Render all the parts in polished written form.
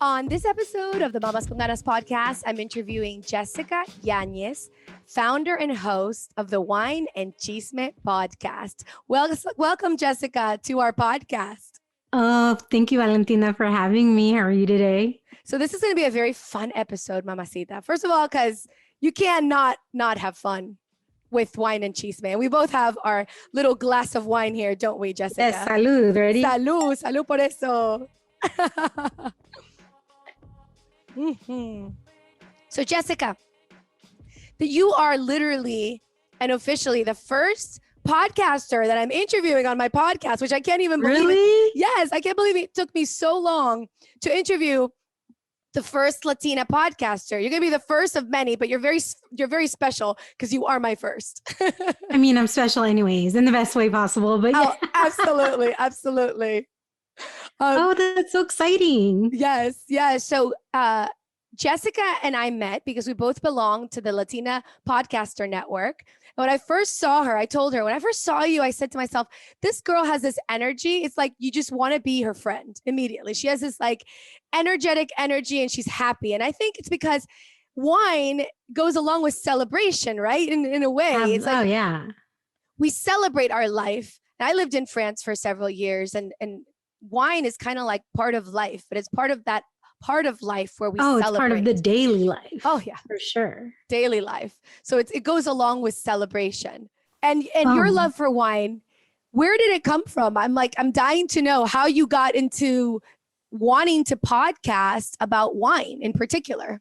On this episode of the Mamas con Ganas podcast, I'm interviewing Jessica Yañez, founder and host of the Wine and Chisme podcast. Welcome, Jessica, to our podcast. Oh, thank you, Valentina, for having me. How are you today? So this is going to be a very fun episode, Mamacita. First of all, because you cannot not have fun with wine and chisme. And we both have our little glass of wine here, don't we, Jessica? Yes, salud. Ready? Salud, salud por eso. So, Jessica, you are literally and officially the first podcaster that I'm interviewing on my podcast, which I can't even believe. Really? Yes, I can't believe it took me so long to interview the first Latina podcaster. You're gonna be the first of many, but you're very special because you are my first. I mean, I'm special anyways, in the best way possible. But yeah. Oh, absolutely. Oh, that's so exciting. Yes. So Jessica and I met because we both belong to the Latina Podcaster Network. And when I first saw her, I told her, when I first saw you, I said to myself, this girl has this energy. It's like you just want to be her friend immediately. She has this like energetic energy and she's happy. And I think it's because wine goes along with celebration, right? In a way. It's like, oh, yeah. We celebrate our life. And I lived in France for several years and wine is kind of like part of life, but it's part of that part of life where we celebrate. It's part of the daily life. Oh yeah, for sure. Daily life. So it goes along with celebration. And your love for wine, where did it come from? I'm dying to know how you got into wanting to podcast about wine in particular.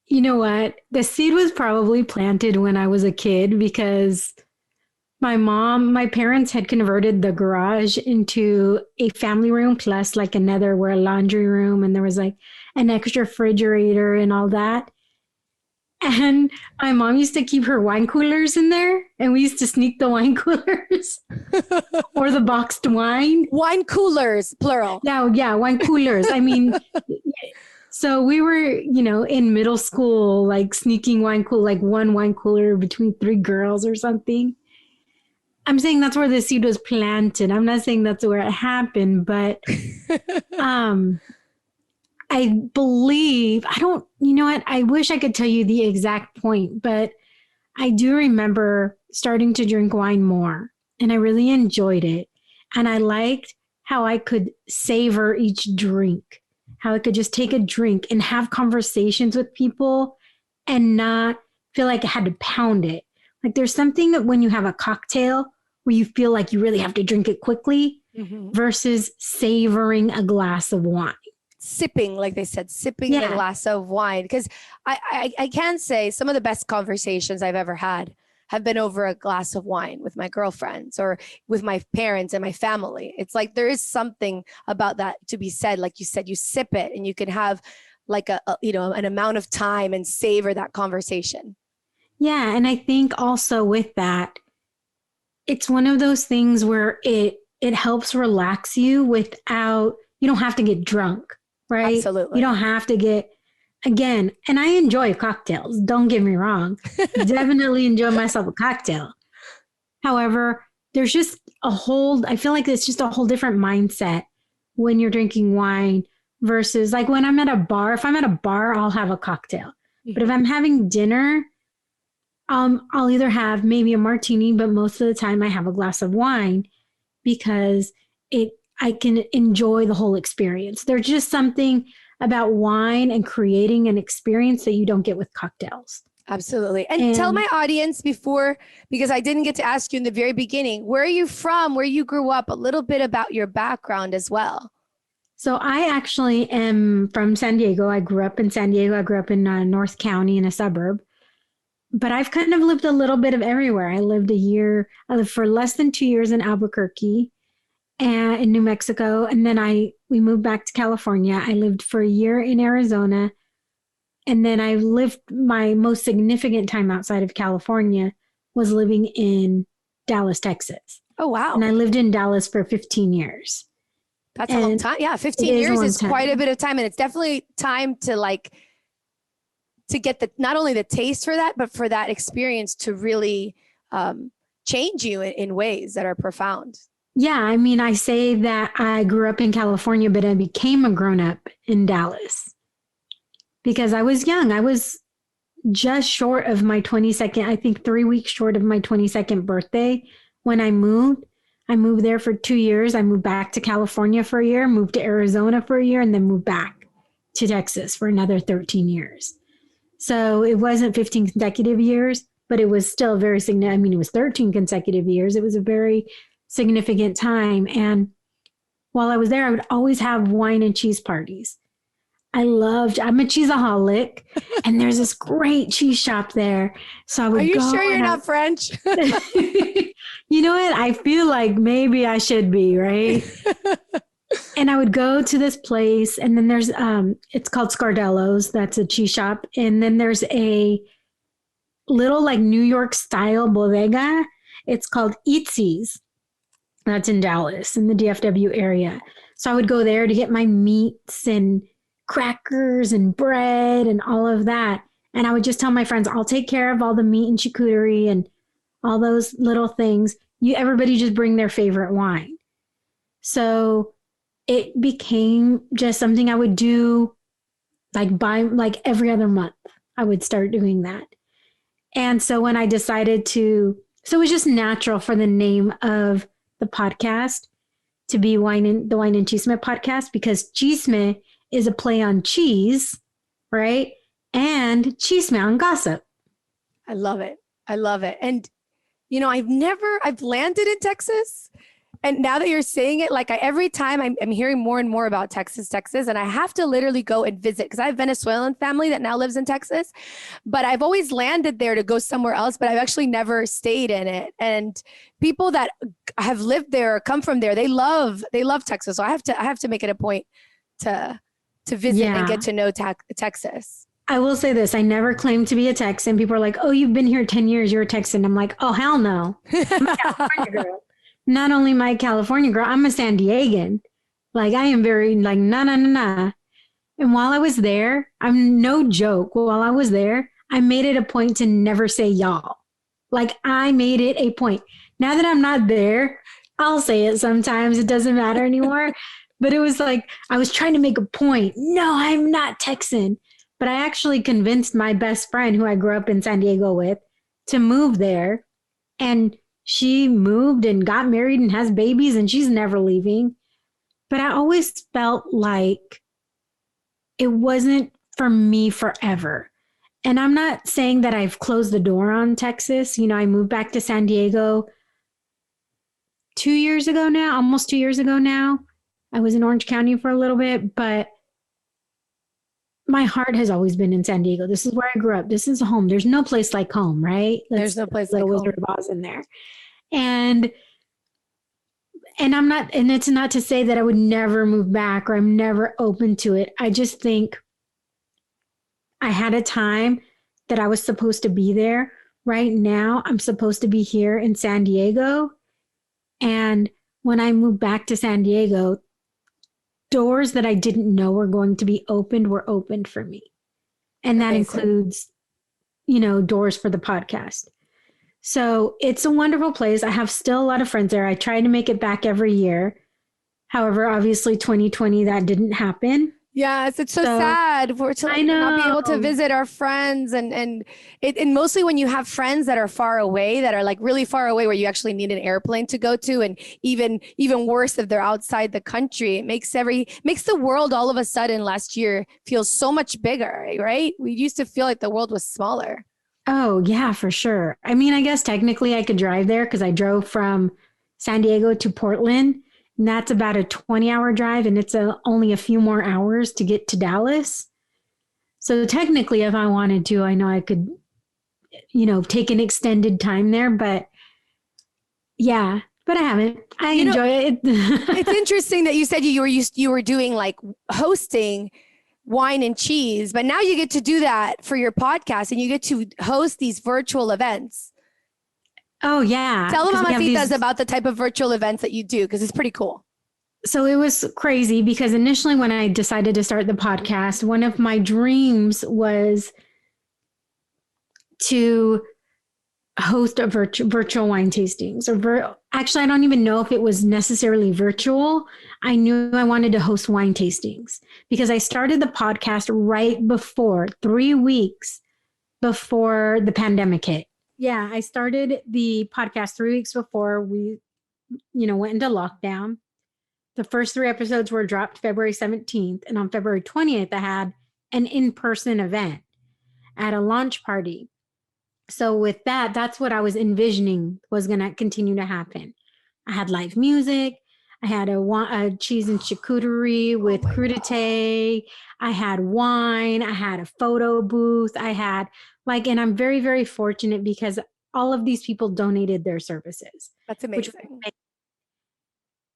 You know what? The seed was probably planted when I was a kid because my parents had converted the garage into a family room plus like another where a laundry room and there was like an extra refrigerator and all that. And my mom used to keep her wine coolers in there and we used to sneak the wine coolers or the boxed wine. Wine coolers, plural. Yeah, wine coolers. I mean, so we were, in middle school, like sneaking like one wine cooler between 3 girls or something. I'm saying that's where the seed was planted. I'm not saying that's where it happened, but I believe, I wish I could tell you the exact point, but I do remember starting to drink wine more and I really enjoyed it. And I liked how I could savor each drink, how I could just take a drink and have conversations with people and not feel like I had to pound it. Like there's something that when you have a cocktail where you feel like you really have to drink it quickly versus savoring a glass of wine. Sipping, like they said, a glass of wine. Because I can say some of the best conversations I've ever had have been over a glass of wine with my girlfriends or with my parents and my family. It's like there is something about that to be said. Like you said, you sip it and you can have like an amount of time and savor that conversation. Yeah. And I think also with that, it's one of those things where it helps relax you without, you don't have to get drunk, right? Absolutely. You don't have to get, again, and I enjoy cocktails. Don't get me wrong. Definitely enjoy myself a cocktail. However, there's just I feel like it's just a whole different mindset when you're drinking wine versus like when I'm at a bar. If I'm at a bar, I'll have a cocktail. But if I'm having dinner, I'll either have maybe a martini, but most of the time I have a glass of wine because I can enjoy the whole experience. There's just something about wine and creating an experience that you don't get with cocktails. Absolutely. And tell my audience because I didn't get to ask you in the very beginning, where are you from, where you grew up, a little bit about your background as well. So I actually am from San Diego. I grew up in San Diego. I grew up in North County in a suburb. But I've kind of lived a little bit of everywhere. I lived for less than 2 years in Albuquerque and in New Mexico. And then we moved back to California. I lived for a year in Arizona. And then I lived my most significant time outside of California was living in Dallas, Texas. Oh, wow. And I lived in Dallas for 15 years. That's a long time. Yeah, 15 years is quite a bit of time. And it's definitely time to get not only the taste for that, but for that experience to really change you in ways that are profound. Yeah, I mean, I say that I grew up in California, but I became a grown-up in Dallas. because I was young. I was just short of my 22nd, I think 3 weeks short of my 22nd birthday when I moved. I moved there for 2 years. I moved back to California for a year, moved to Arizona for a year, and then moved back to Texas for another 13 years. So it wasn't 15 consecutive years, but it was still very significant. I mean, it was 13 consecutive years. It was a very significant time. And while I was there, I would always have wine and cheese parties. I'm a cheeseaholic, and there's this great cheese shop there. So I would Are you go. sure you're not French? You know what? I feel like maybe I should be, right? And I would go to this place, and then there's it's called Scardello's. That's a cheese shop. And then there's a little like New York style bodega. It's called Itzy's. That's in Dallas, in the DFW area. So I would go there to get my meats and crackers and bread and all of that. And I would just tell my friends, I'll take care of all the meat and charcuterie and all those little things. Everybody just bring their favorite wine. So it became just something I would do like every other month. I would start doing that. And so when I decided so it was just natural for the name of the podcast to be the Wine and Chisme podcast, because Chisme is a play on cheese, right? And Chisme on gossip. I love it. I love it. And, you know, I've landed in Texas. And now that you're saying it, like every time I'm hearing more and more about Texas, and I have to literally go and visit because I have Venezuelan family that now lives in Texas, but I've always landed there to go somewhere else, but I've actually never stayed in it. And people that have lived there or come from there, they love Texas. So I have to make it a point to visit and get to know Texas. I will say this. I never claimed to be a Texan. People are like, oh, you've been here 10 years. You're a Texan. I'm like, oh, hell no. I'm a California girl. Not only my California girl, I'm a San Diegan. Like I am very like, nah. And while I was there, I'm no joke. While I was there, I made it a point to never say y'all. Like I made it a point. Now that I'm not there, I'll say it sometimes. It doesn't matter anymore. But it was like, I was trying to make a point. No, I'm not Texan. But I actually convinced my best friend who I grew up in San Diego with to move there. And she moved and got married and has babies, and she's never leaving. But I always felt like it wasn't for me forever. And I'm not saying that I've closed the door on Texas. You know, I moved back to San Diego 2 years ago now, almost 2 years ago now. I was in Orange County for a little bit, but my heart has always been in San Diego. This is where I grew up. This is home. There's no place like home, right? There's no place like Wizard of Oz in there. And I'm not, and it's not to say that I would never move back or I'm never open to it. I just think I had a time that I was supposed to be there. Right now, I'm supposed to be here in San Diego. And when I moved back to San Diego, doors that I didn't know were going to be opened were opened for me. And that includes, you know, doors for the podcast. So it's a wonderful place. I have still a lot of friends there. I try to make it back every year. However, obviously 2020, that didn't happen. Yes, it's so sad for to like, not be able to visit our friends and mostly when you have friends that are far away, that are like really far away, where you actually need an airplane to go to, and even worse if they're outside the country. It makes the world all of a sudden last year feel so much bigger, right? We used to feel like the world was smaller. Oh yeah, for sure. I mean, I guess technically I could drive there because I drove from San Diego to Portland. And that's about a 20-hour drive, and it's only a few more hours to get to Dallas. So technically, if I wanted to, I know I could, you know, take an extended time there. But yeah, but I haven't. I enjoy it. It's interesting that you said you were doing like hosting wine and cheese, but now you get to do that for your podcast, and you get to host these virtual events. Oh, yeah. Tell them Mamacitas about the type of virtual events that you do, because it's pretty cool. So it was crazy because initially when I decided to start the podcast, one of my dreams was to host a virtual wine tastings actually, I don't even know if it was necessarily virtual. I knew I wanted to host wine tastings because I started the podcast right before 3 weeks before the pandemic hit. Yeah, I started the podcast 3 weeks before we, went into lockdown. The first 3 episodes were dropped February 17th. And on February 20th, I had an in-person event at a launch party. So with that, that's what I was envisioning was going to continue to happen. I had live music. I had a cheese and charcuterie with crudité. I had wine. I had a photo booth. And I'm very, very fortunate because all of these people donated their services. That's amazing.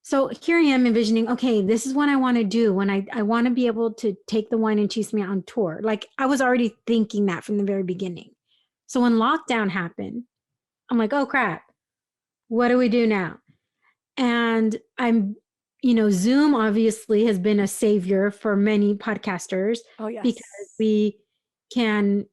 So here I am envisioning, okay, this is what I want to do when I want to be able to take the wine and Chisme on tour. Like I was already thinking that from the very beginning. So when lockdown happened, I'm like, oh crap, what do we do now? And Zoom obviously has been a savior for many podcasters. Oh, yes. Because we can,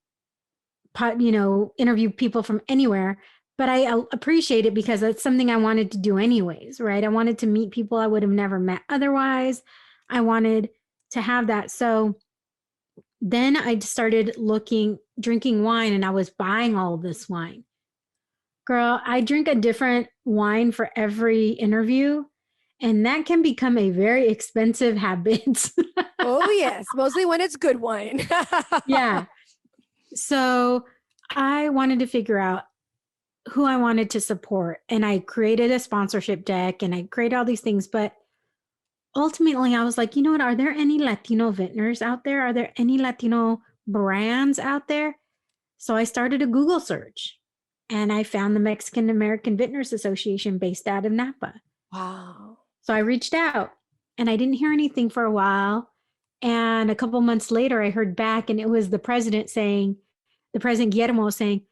interview people from anywhere. But I appreciate it because that's something I wanted to do anyways, right? I wanted to meet people I would have never met otherwise. I wanted to have that. So then I started drinking wine, and I was buying all of this wine. Girl, I drink a different wine for every interview, and that can become a very expensive habit. Oh, yes. Mostly when it's good wine. Yeah. So I wanted to figure out who I wanted to support, and I created a sponsorship deck and I created all these things. But ultimately, I was like, you know what? Are there any Latino vintners out there? Are there any Latino brands out there? So I started a Google search, and I found the Mexican American Vintners Association based out of Napa. Wow. So I reached out, and I didn't hear anything for a while. And a couple months later, I heard back, and it was the president Guillermo saying,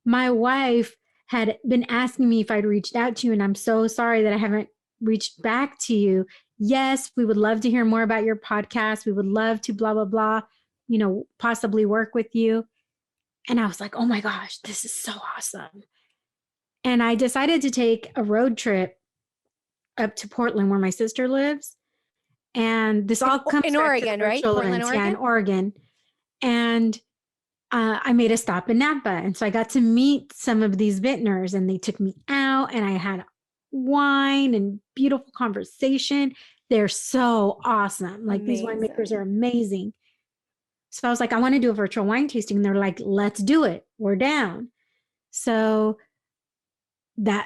my wife had been asking me if I'd reached out to you, and I'm so sorry that I haven't reached back to you. Yes, we would love to hear more about your podcast. We would love to blah, blah, blah, possibly work with you. And I was like, oh my gosh, this is so awesome. And I decided to take a road trip up to Portland where my sister lives. And this all comes in Oregon, right? Portland, Oregon? Yeah, in Oregon. And I made a stop in Napa. And so I got to meet some of these vintners, and they took me out, and I had wine and beautiful conversation. They're so awesome. Like these winemakers are amazing. So I was like, I want to do a virtual wine tasting. And they're like, let's do it. We're down. So they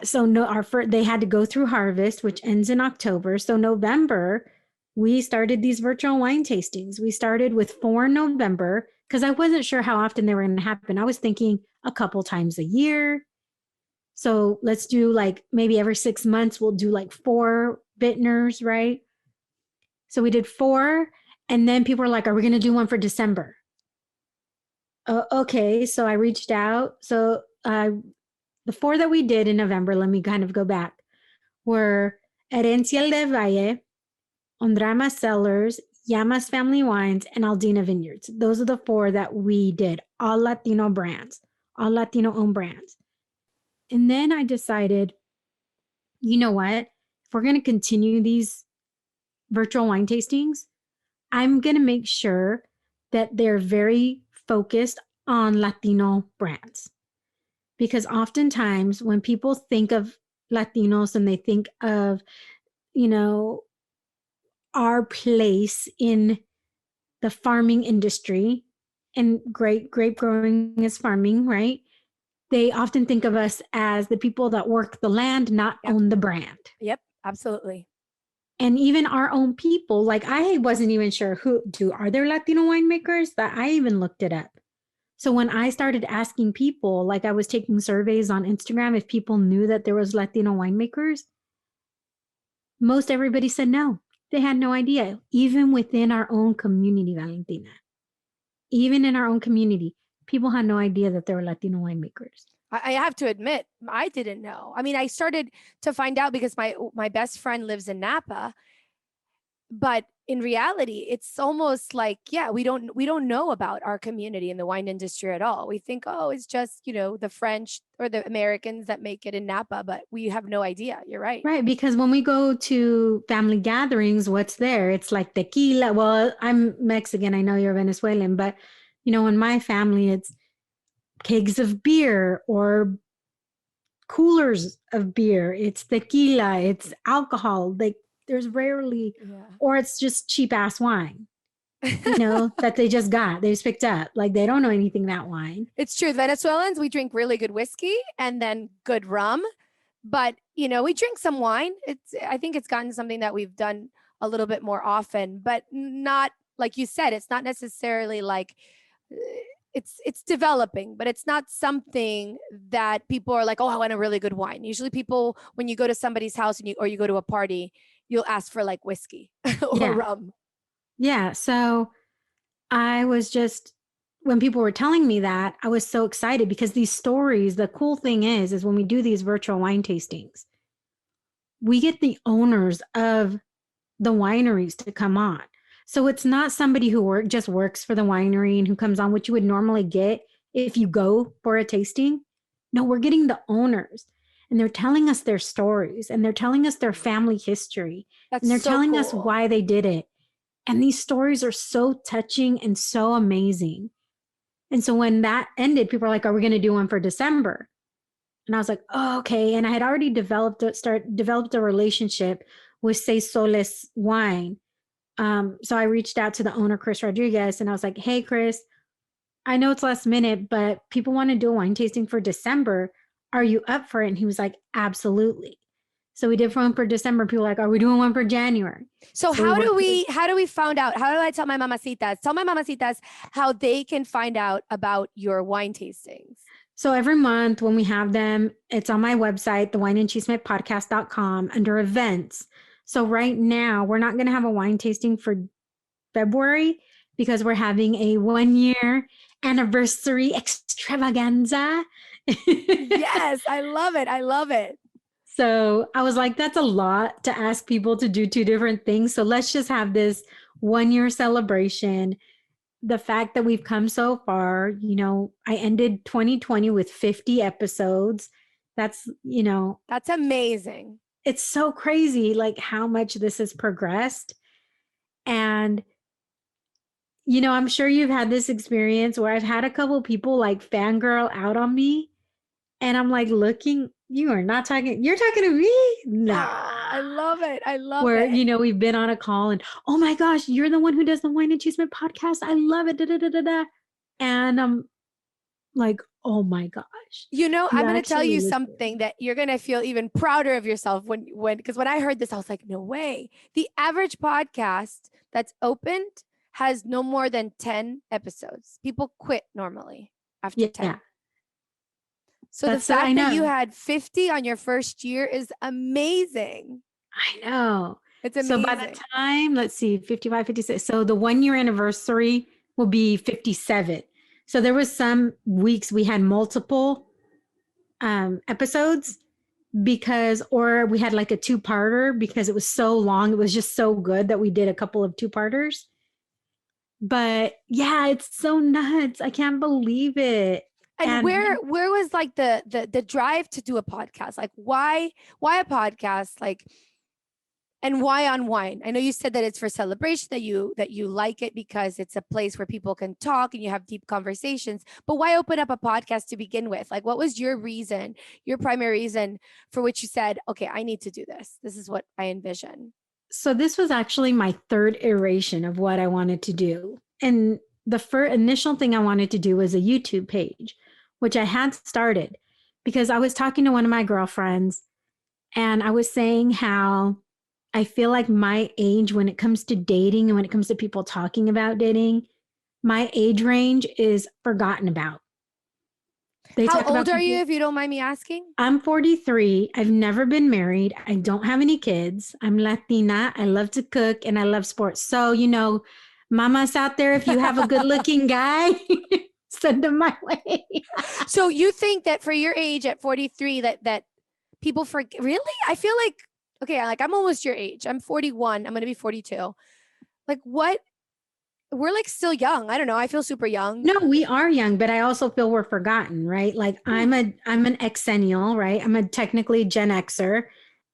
had to go through harvest, which ends in October. So November, we started these virtual wine tastings. We started with 4 in November because I wasn't sure how often they were going to happen. I was thinking a couple times a year. So let's do like maybe every 6 months, we'll do like 4 vintners, right? So we did 4. And then people were like, are we going to do one for December? Okay. So I reached out. So the 4 that we did in November, let me kind of go back, were Herencia del Valle, Ondrama Cellars, Llamas Family Wines, and Aldina Vineyards. Those are the 4 that we did, all Latino brands, all Latino-owned brands. And then I decided, you know what? If we're going to continue these virtual wine tastings, I'm going to make sure that they're very focused on Latino brands. Because oftentimes when people think of Latinos and they think of, our place in the farming industry, and grape growing is farming, right? They often think of us as the people that work the land, not own the brand. Yep, absolutely. And even our own people, like I wasn't even sure are there Latino winemakers? That I even looked it up. So when I started asking people, like I was taking surveys on Instagram, if people knew that there was Latino winemakers, most everybody said no. They had no idea, even within our own community, Valentina. Even in our own community, people had no idea that there were Latino winemakers. I have to admit, I didn't know. I mean, I started to find out because my best friend lives in Napa, But in reality, it's almost like, yeah, we don't know about our community in the wine industry at all. We think, oh, it's just, the French or the Americans that make it in Napa, but we have no idea. You're right. Right. Because when we go to family gatherings, what's there? It's like tequila. Well, I'm Mexican. I know you're Venezuelan, but in my family, it's kegs of beer or coolers of beer. It's tequila. It's alcohol. Like there's rarely, or it's just cheap ass wine, that they just got. They just picked up. Like they don't know anything about wine. It's true. Venezuelans, we drink really good whiskey and then good rum. But, we drink some wine. I think it's gotten something that we've done a little bit more often, but not, like you said, it's not necessarily like it's developing, but it's not something that people are like, oh, I want a really good wine. Usually people, when you go to somebody's house or you go to a party, you'll ask for like whiskey or rum. Yeah. So I was just, when people were telling me that, I was so excited because these stories, the cool thing is when we do these virtual wine tastings, we get the owners of the wineries to come on. So it's not somebody who just works for the winery and who comes on, which you would normally get if you go for a tasting. No, we're getting the owners and they're telling us their stories and they're telling us their family history. And they're telling us why they did it. And these stories are so touching and so amazing. And so when that ended, people were like, are we going to do one for December? And I was like, oh, okay. And I had already developed a relationship with Seis Soles Wine. So I reached out to the owner, Chris Rodriguez, and I was like, hey, Chris, I know it's last minute, but people want to do a wine tasting for December. Are you up for it? And he was like, absolutely. So we did one for December. People were like, are we doing one for January? So how do we find out? How do I tell my mamacitas? Tell my mamacitas how they can find out about your wine tastings. So every month when we have them, it's on my website, thewineandchismepodcast.com under events. So right now we're not going to have a wine tasting for February because we're having a 1-year anniversary extravaganza. Yes, I love it. I love it. So I was like, that's a lot to ask people to do 2 different things. So let's just have this 1-year celebration. The fact that we've come so far, I ended 2020 with 50 episodes. That's amazing. It's so crazy, like how much this has progressed. And, I'm sure you've had this experience where I've had a couple people like fangirl out on me. And I'm like looking, you're talking to me? No. I love it. I love it. Where, we've been on a call and, oh my gosh, you're the one who does the Wine and Chisme podcast. I love it. Da, da, da, da, da. And I'm like, oh my gosh. I'm going to tell you something that you're going to feel even prouder of yourself because when I heard this, I was like, no way. The average podcast that's opened has no more than 10 episodes. People quit normally after 10. Yeah. So the fact that you had 50 on your first year is amazing. I know. It's amazing. So by the time, let's see, 55, 56. So the 1-year anniversary will be 57. So there was some weeks we had multiple episodes or we had like a 2-parter because it was so long. It was just so good that we did a couple of 2-parters. But yeah, it's so nuts. I can't believe it. And where was like the drive to do a podcast? Like why a podcast? Like, and why on wine? I know you said that it's for celebration, that you like it because it's a place where people can talk and you have deep conversations. But why open up a podcast to begin with? Like, what was your reason, your primary reason for which you said, okay, I need to do this. This is what I envision. So this was actually my 3rd iteration of what I wanted to do. And the initial thing I wanted to do was a YouTube page, which I had started because I was talking to one of my girlfriends and I was saying how I feel like my age, when it comes to dating and when it comes to people talking about dating, my age range is forgotten about. How old are you, if you don't mind me asking? I'm 43. I've never been married. I don't have any kids. I'm Latina. I love to cook and I love sports. So, mamas out there, if you have a good looking guy, send them my way. So you think that for your age at 43 that people forget? Really? I feel like okay, like I'm almost your age. I'm 41. I'm going to be 42. Like what? We're like still young. I don't know. I feel super young. No, we are young, but I also feel we're forgotten, right? Like I'm an exennial, right? I'm a technically Gen Xer,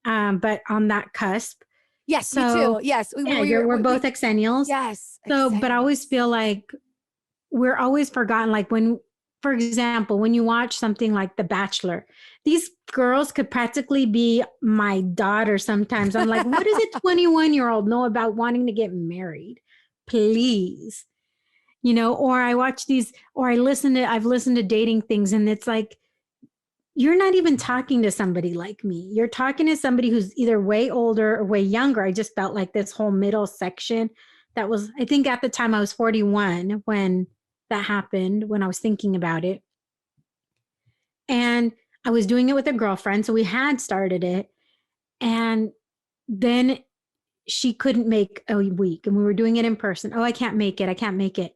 but on that cusp. Yes, me So too. Yes. yeah, we're both exennials. Yes. So, but I always feel like we're always forgotten. Like when, for example, when you watch something like The Bachelor, these girls could practically be my daughter sometimes. I'm like, what does a 21-year-old know about wanting to get married? Please. Or I watch these, or I've listened to dating things, and it's like, you're not even talking to somebody like me. You're talking to somebody who's either way older or way younger. I just felt like this whole middle section that was, I think at the time I was 41 when that happened, when I was thinking about it. And I was doing it with a girlfriend. So we had started it. And then she couldn't make a week, and we were doing it in person. Oh, I can't make it. I can't make it.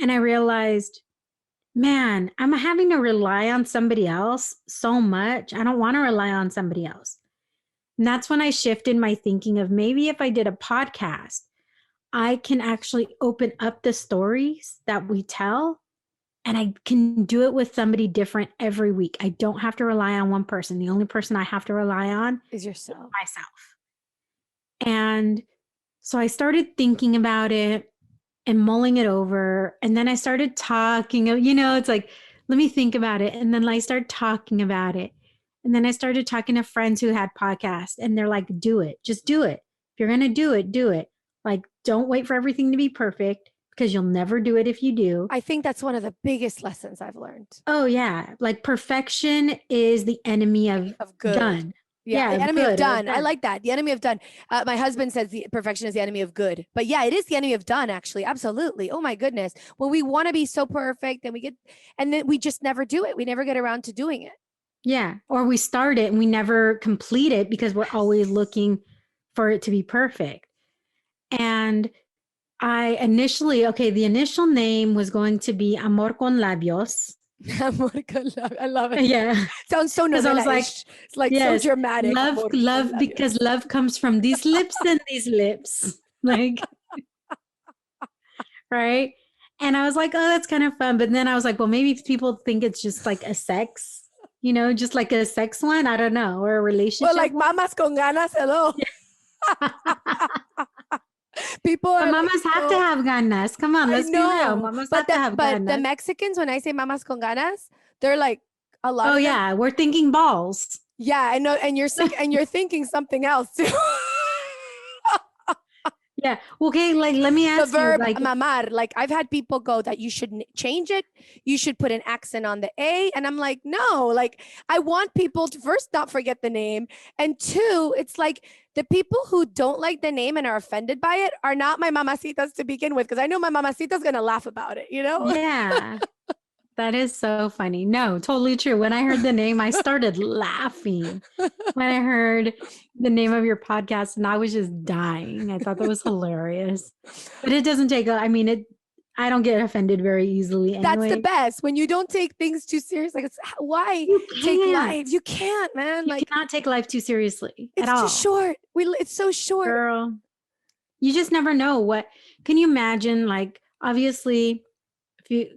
And I realized, man, I'm having to rely on somebody else so much. I don't want to rely on somebody else. And that's when I shifted my thinking of maybe if I did a podcast, I can actually open up the stories that we tell, and I can do it with somebody different every week. I don't have to rely on one person. The only person I have to rely on Is yourself. myself. And so I started thinking about it and mulling it over. And then I started talking, it's like, let me think about it. And then I started talking about it. And then I started talking to friends who had podcasts, and they're like, do it, just do it. If you're going to do it, do it. Like, don't wait for everything to be perfect, because you'll never do it if you do. I think that's one of the biggest lessons I've learned. Oh yeah. Like perfection is the enemy of good. done. Yeah, the enemy of done. I like that. The enemy of done. My husband says the perfection is the enemy of good. But yeah, it is the enemy of done, actually. Absolutely. Oh my goodness. When we want to be so perfect and then we just never do it. We never get around to doing it. Yeah. Or we start it and we never complete it because we're always looking for it to be perfect. And the initial name was going to be Amor con Labios. I love it. Yeah. Sounds so novela. I was like, it's like yes, so dramatic. Love, because love comes from these lips and these lips. Like, right? And I was like, oh, that's kind of fun. But then I was like, well, maybe people think it's just like a sex, just like a sex one. I don't know. Or a relationship. Well, like mamas con ganas, hello. People but mamas have to have ganas. Come on, let's be real. Mamas have to have ganas. But the Mexicans, when I say mamas con ganas, they're like a lot. Oh yeah, we're thinking balls. Yeah, I know, and you're thinking something else too. Yeah. Okay. Like, let me ask the verb you. Like, mamar. Like, I've had people go that you should change it. You should put an accent on the A, and I'm like, no. Like, I want people to first not forget the name, and two, it's like the people who don't like the name and are offended by it are not my mamacitas to begin with, because I know my mamacita's gonna laugh about it. Yeah. That is so funny. No, totally true. When I heard the name, I started laughing when I heard the name of your podcast, and I was just dying. I thought that was hilarious. But it doesn't take, I don't get offended very easily anyway. That's the best. When you don't take things too serious. Like, why take life? You can't, man. You cannot take life too seriously at all. It's too short. It's so short. Girl, you just never know what. Can you imagine, like, obviously, if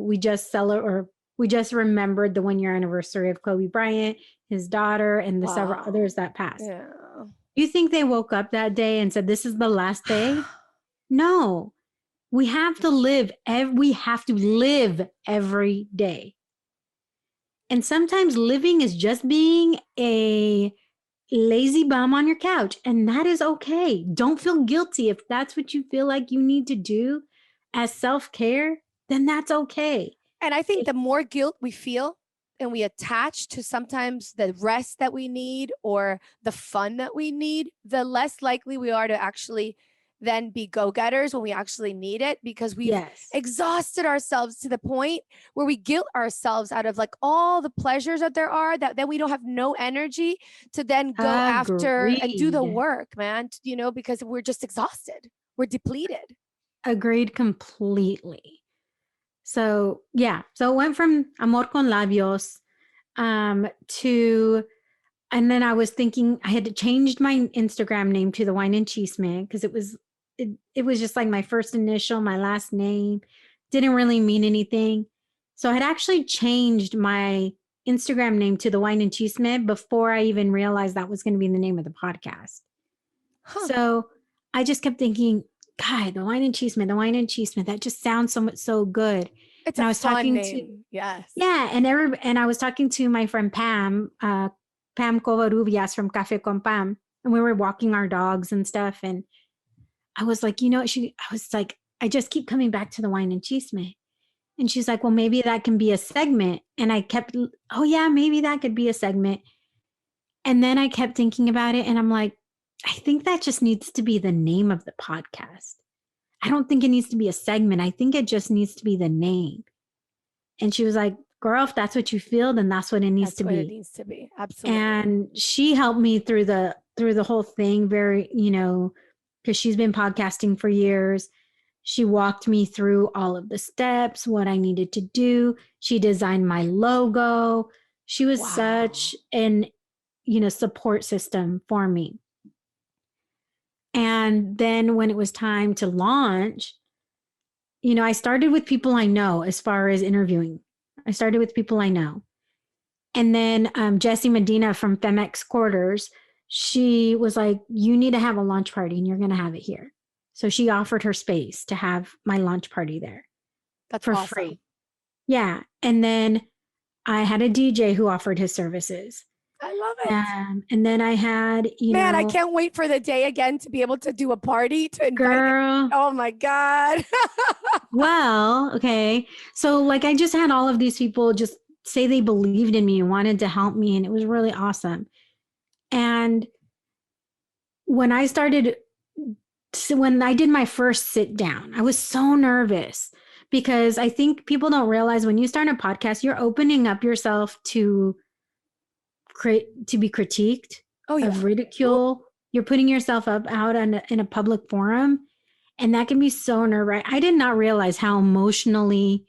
we just remembered the 1-year anniversary of Kobe Bryant, his daughter, and the several others that passed. Yeah. You think they woke up that day and said, this is the last day? No, we have to live every day. And sometimes living is just being a lazy bum on your couch, and that is okay. Don't feel guilty if that's what you feel like you need to do as self-care. Then that's okay. And I think the more guilt we feel and we attach to sometimes the rest that we need or the fun that we need, the less likely we are to actually then be go-getters when we actually need it, because we've exhausted ourselves to the point where we guilt ourselves out of like all the pleasures that there are, that then we don't have no energy to then go after and do the work, man, because we're just exhausted. We're depleted. Agreed completely. So yeah, so it went from Amor con Labios to And then I was thinking I had to change my Instagram name to the Wine and Chisme because it was just like my first initial, my last name. Didn't really mean anything. So I had actually changed my Instagram name to the Wine and Chisme before I even realized that was going to be the name of the podcast. Huh. So I just kept thinking, God, the Wine and Chisme, the Wine and Chisme, that just sounds so good. It's And a I was fun talking name. to, Yes. yeah, and I was talking to my friend Pam, Pam Covarrubias from Café con Pam, and we were walking our dogs and stuff. And I was like, I was like, I just keep coming back to the Wine and Chisme. And she's like, well, maybe that can be a segment. And I kept, oh yeah, maybe that could be a segment. And then I kept thinking about it, and I'm like, I think that just needs to be the name of the podcast. I don't think it needs to be a segment. I think it just needs to be the name. And she was like, girl, if that's what you feel, then that's what it needs to be. It needs to be. Absolutely. And she helped me through the whole thing very, because she's been podcasting for years. She walked me through all of the steps, what I needed to do. She designed my logo. She was such an, support system for me. And then when it was time to launch, I started with people I know as far as interviewing. I started with people I know. And then Jessie Medina from Femex Quarters, she was like, you need to have a launch party and you're going to have it here. So she offered her space to have my launch party there. That's for awesome. Free. Yeah. And then I had a DJ who offered his services. I love it. And then I had, Man, I can't wait for the day again to be able to do a party to invite. Girl. Oh my God. Well, okay. So like I just had all of these people just say they believed in me and wanted to help me. And it was really awesome. And when I did my first sit down, I was so nervous because I think people don't realize when you start a podcast, you're opening up yourself to be critiqued, of ridicule. You're putting yourself up out in a public forum. And that can be so nerve-wracking. I did not realize how emotionally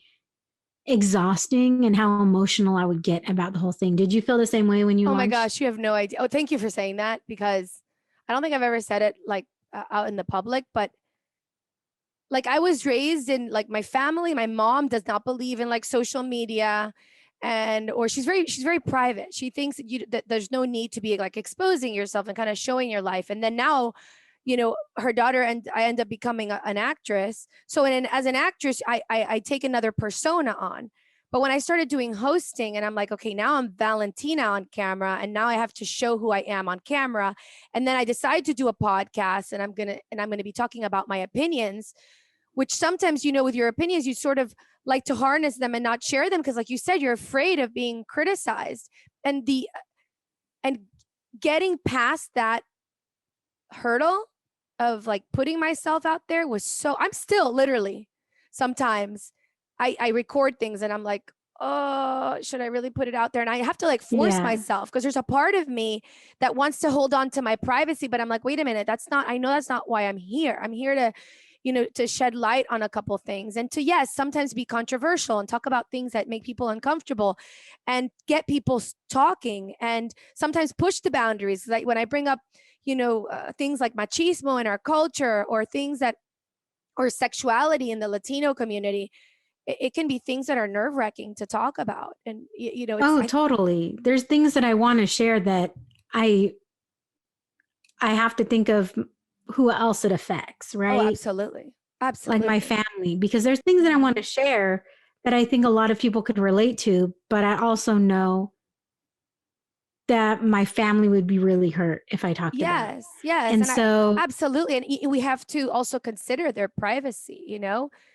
exhausting and how emotional I would get about the whole thing. Did you feel the same way when you launched? My gosh, you have no idea. Oh, thank you for saying that, because I don't think I've ever said it like out in the public, but like I was raised in like my family, my mom does not believe in like social media, or she's very private. She thinks that there's no need to be like exposing yourself and kind of showing your life. And then now, her daughter and I end up becoming an actress. So as an actress, I take another persona on. But when I started doing hosting and I'm like, okay, now I'm Valentina on camera and now I have to show who I am on camera. And then I decide to do a podcast and I'm going to be talking about my opinions, which sometimes, with your opinions, you sort of like to harness them and not share them. Because like you said, you're afraid of being criticized, and getting past that hurdle of like putting myself out there I'm still literally sometimes I record things and I'm like, oh, should I really put it out there? And I have to like force myself, because there's a part of me that wants to hold on to my privacy, but I'm like, wait a minute, I know that's not why I'm here. I'm here to, to shed light on a couple things and to, yes, sometimes be controversial and talk about things that make people uncomfortable and get people talking, and sometimes push the boundaries. Like when I bring up, things like machismo in our culture, or or sexuality in the Latino community, it can be things that are nerve-wracking to talk about. And, totally. There's things that I want to share that I have to think of who else it affects, right? Oh, absolutely. Like my family, because there's things that I want to share that I think a lot of people could relate to, but I also know that my family would be really hurt if I talked about it. Yes. And so absolutely. And we have to also consider their privacy,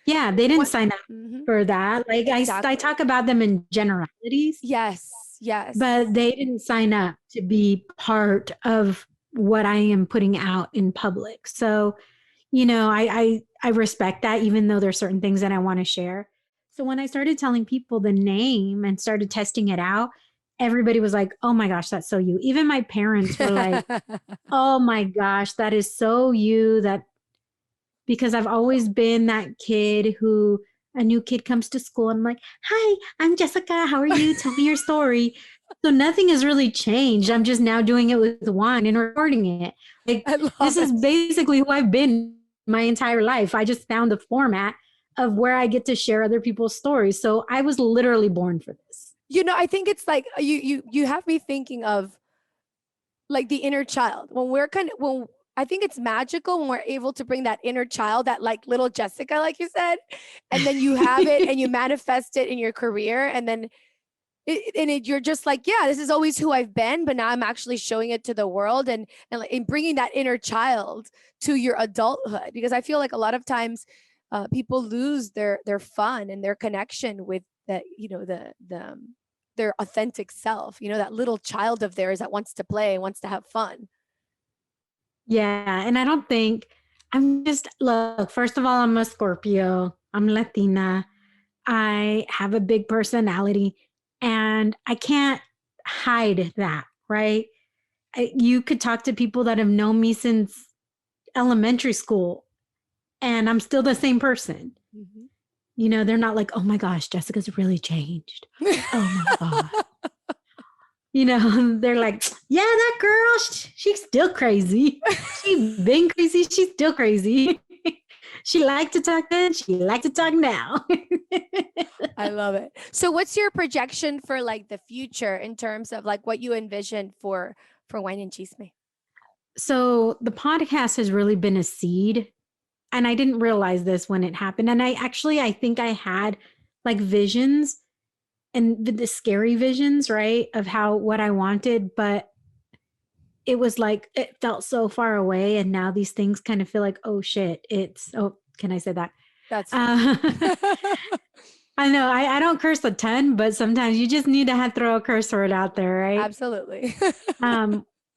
Yeah, they didn't sign up for that. Like I talk about them in generalities. Yes. But they didn't sign up to be part of what I am putting out in public. So, I respect that, even though there's certain things that I want to share. So when I started telling people the name and started testing it out, everybody was like, oh my gosh, that's so you. Even my parents were like, oh my gosh, that is so you. Because I've always been that kid who a new kid comes to school and I'm like, hi, I'm Jessica. How are you? Tell me your story. So nothing has really changed. I'm just now doing it with wine and recording it. Like I love this is it. basically who I've been my entire life. I just found the format of where I get to share other people's stories. So I was literally born for this. I think it's like you have me thinking of like the inner child when when I think it's magical when we're able to bring that inner child, that like little Jessica, like you said, and then you have it and you manifest it in your career, and then you're just like, yeah, this is always who I've been, but now I'm actually showing it to the world, and bringing that inner child to your adulthood, because I feel like a lot of times people lose their fun and their connection with the their authentic self, that little child of theirs that wants to play, wants to have fun. Yeah. And I don't think look, first of all, I'm a Scorpio, I'm Latina, I have a big personality, and I can't hide that, right? You could talk to people that have known me since elementary school, and I'm still the same person. Mm-hmm. They're not like, oh my gosh, Jessica's really changed. Oh my God. They're like, yeah, that girl, she's still crazy. She's been crazy. She's still crazy. She liked to talk then. She liked to talk now. I love it. So what's your projection for like the future in terms of like what you envision for Wine and Chisme? So the podcast has really been a seed. And I didn't realize this when it happened. And I think I had like visions, and the scary visions, right? Of what I wanted, but it was like, it felt so far away. And now these things kind of feel like, oh shit, can I say that? That's I know I don't curse a ton, but sometimes you just need to throw a curse word out there, right? Absolutely.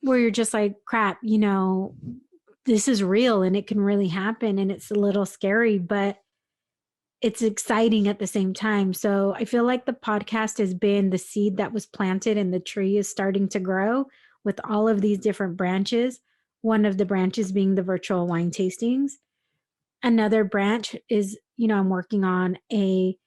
Where you're just like, crap, this is real and it can really happen. And it's a little scary, but it's exciting at the same time. So I feel like the podcast has been the seed that was planted, and the tree is starting to grow with all of these different branches. One of the branches being the virtual wine tastings. Another branch is, I'm working on a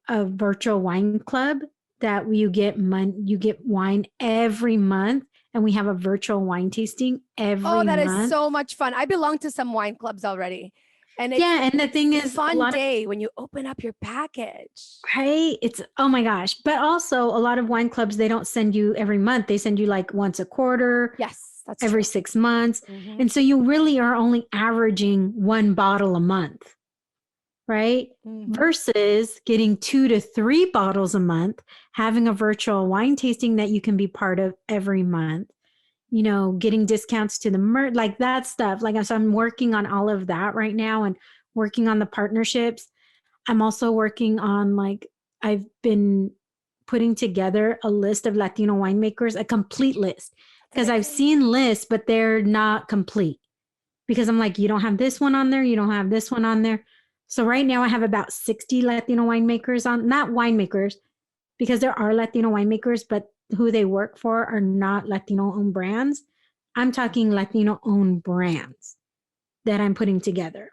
virtual wine club that you get wine every month, and we have a virtual wine tasting every month. Oh, that is so much fun. I belong to some wine clubs already. And and the thing is, a fun day when you open up your package. Right? It's, oh my gosh. But also a lot of wine clubs, they don't send you every month. They send you like once a quarter. Yes, that's every true. 6 months. Mm-hmm. And so you really are only averaging 1 bottle a month, right? Mm-hmm. Versus getting 2 to 3 bottles a month, having a virtual wine tasting that you can be part of every month, getting discounts to the like that stuff. Like, so I'm working on all of that right now and working on the partnerships. I'm also working on I've been putting together a list of Latino winemakers, a complete list, because I've seen lists, but they're not complete, because I'm like, you don't have this one on there. You don't have this one on there. So right now I have about 60 Latino winemakers not winemakers, because there are Latino winemakers, but who they work for are not Latino owned brands. I'm talking Latino owned brands that I'm putting together.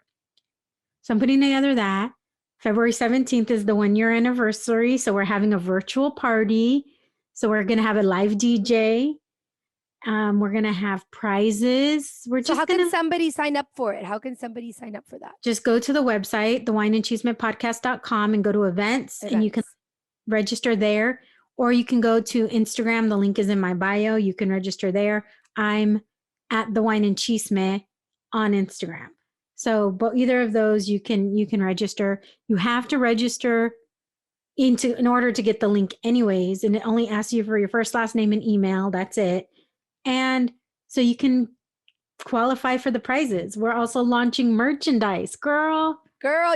So I'm putting together that. February 17th is the 1-year anniversary. So we're having a virtual party. So we're going to have a live DJ. We're going to have prizes. How can somebody sign up for it? How can somebody sign up for that? Just go to the website, thewineandchismepodcast.com, and go to events, and you can register there. Or you can go to Instagram. The link is in my bio. You can register there. I'm at The Wine and Chisme on Instagram. So, but either of those, you can register. You have to register in order to get the link anyways, and it only asks you for your first, last name, and email. That's it. And so you can qualify for the prizes. We're also launching merchandise, girl,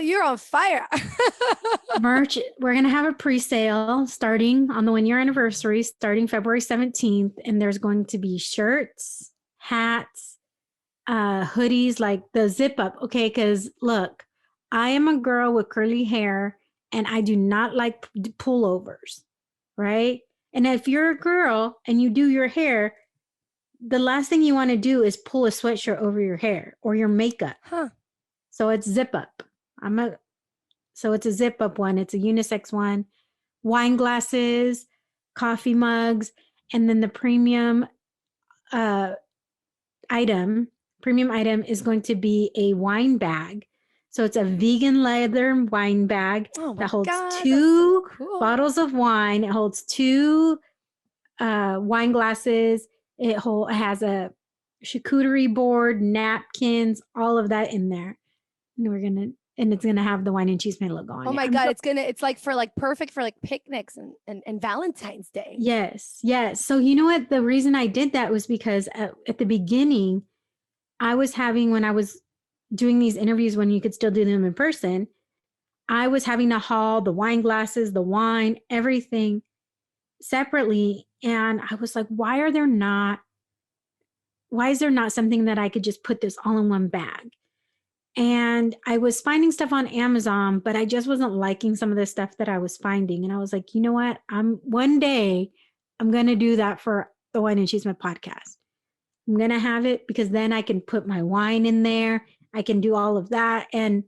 you're on fire. Merch. We're going to have a pre-sale starting on the 1-year anniversary, starting February 17th. And there's going to be shirts, hats, hoodies, like the zip up. Okay. Cause look, I am a girl with curly hair and I do not like pullovers. Right. And if you're a girl and you do your hair, the last thing you want to do is pull a sweatshirt over your hair or your makeup. So it's zip up. So it's a zip up one. It's a unisex one. Wine glasses, coffee mugs, and then the premium item is going to be a wine bag. So it's a vegan leather wine bag that holds God, 2 so cool. bottles of wine. It holds 2 wine glasses. It has a charcuterie board, napkins, all of that in there. And it's gonna have the wine and chisme logo on it. Oh my God, it's like perfect for like picnics and Valentine's Day. Yes. So you know what? The reason I did that was because at the beginning, when I was doing these interviews when you could still do them in person, I was having to haul the wine glasses, the wine, everything separately. And I was like, why is there not something that I could just put this all in one bag? And I was finding stuff on Amazon, but I just wasn't liking some of the stuff that I was finding. And I was like, you know what? One day I'm going to do that for the Wine and Chisme podcast. I'm going to have it because then I can put my wine in there. I can do all of that. And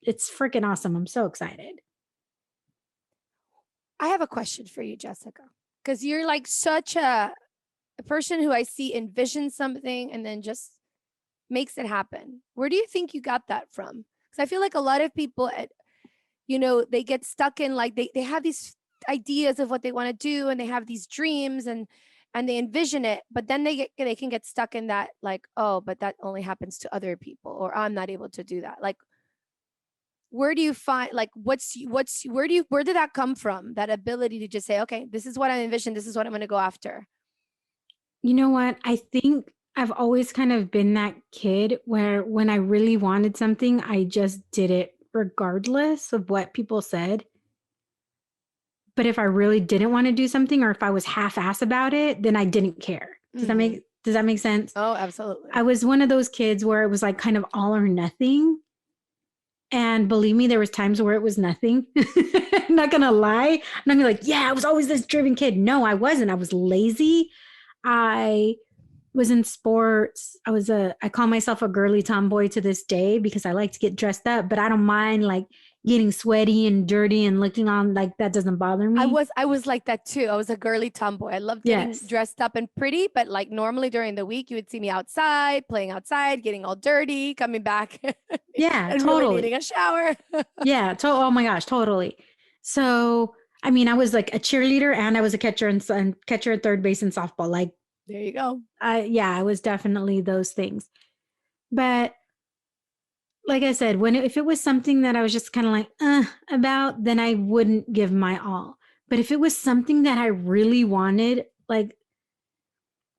it's freaking awesome. I'm so excited. I have a question for you, Jessica, because you're like such a person who I see envisions something and then just makes it happen. Where do you think you got that from? Because I feel like a lot of people, they get stuck in like they have these ideas of what they want to do and they have these dreams and they envision it, but then they can get stuck in that like, oh, but that only happens to other people, or I'm not able to do that. Like, where do you find like where did that come from? That ability to just say, okay, this is what I envision, this is what I'm going to go after. You know what? I think I've always kind of been that kid where when I really wanted something, I just did it regardless of what people said. But if I really didn't want to do something, or if I was half-ass about it, then I didn't care. Does that make sense? Oh, absolutely. I was one of those kids where it was like kind of all or nothing. And believe me, there was times where it was nothing. I'm not going to lie. I'm not going to be like, yeah, I was always this driven kid. No, I wasn't. I was lazy. I was in sports. I call myself a girly tomboy to this day because I like to get dressed up, but I don't mind like getting sweaty and dirty and looking on, like that doesn't bother me. I was like that too. I was a girly tomboy. I loved getting dressed up and pretty, but like normally during the week you would see me outside, playing outside, getting all dirty, coming back. Yeah, and totally. Really needing a shower. Yeah, oh my gosh, totally. So, I mean, I was like a cheerleader and I was a catcher and catcher at third base in softball. Like, there you go. I was definitely those things. But like I said, if it was something that I was just kind of like about, then I wouldn't give my all. But if it was something that I really wanted, like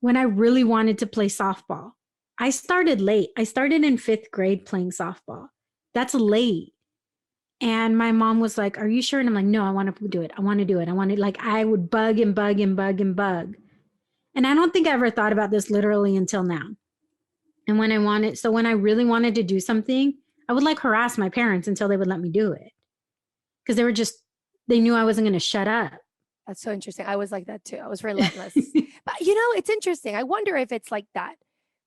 when I really wanted to play softball, I started late. I started in 5th grade playing softball. That's late. And my mom was like, are you sure? And I'm like, no, I want to do it. I want to do it. I would bug and bug and bug and bug. And I don't think I ever thought about this literally until now. And when I really wanted to do something, I would like harass my parents until they would let me do it. Because they knew I wasn't going to shut up. That's so interesting. I was like that too. I was relentless. But it's interesting. I wonder if it's like that.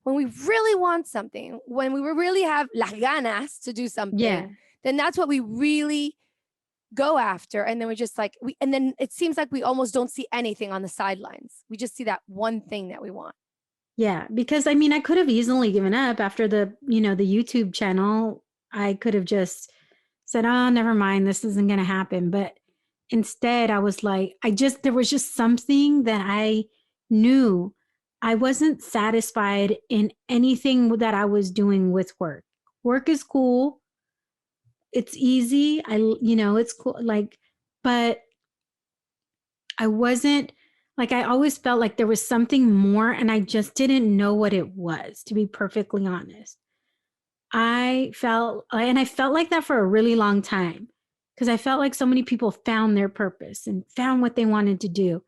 When we really want something, when we really have las ganas to do something, then that's what we really go after. And then we're just like, and then it seems like we almost don't see anything on the sidelines. We just see that one thing that we want. Yeah, because I mean, I could have easily given up after the YouTube channel. I could have just said, oh, never mind, this isn't going to happen. But instead, I was like, there was just something that I knew I wasn't satisfied in anything that I was doing with work. Work is cool. It's easy. It's cool. Like, but I wasn't like, I always felt like there was something more and I just didn't know what it was, to be perfectly honest. I felt like that for a really long time because I felt like so many people found their purpose and found what they wanted to do.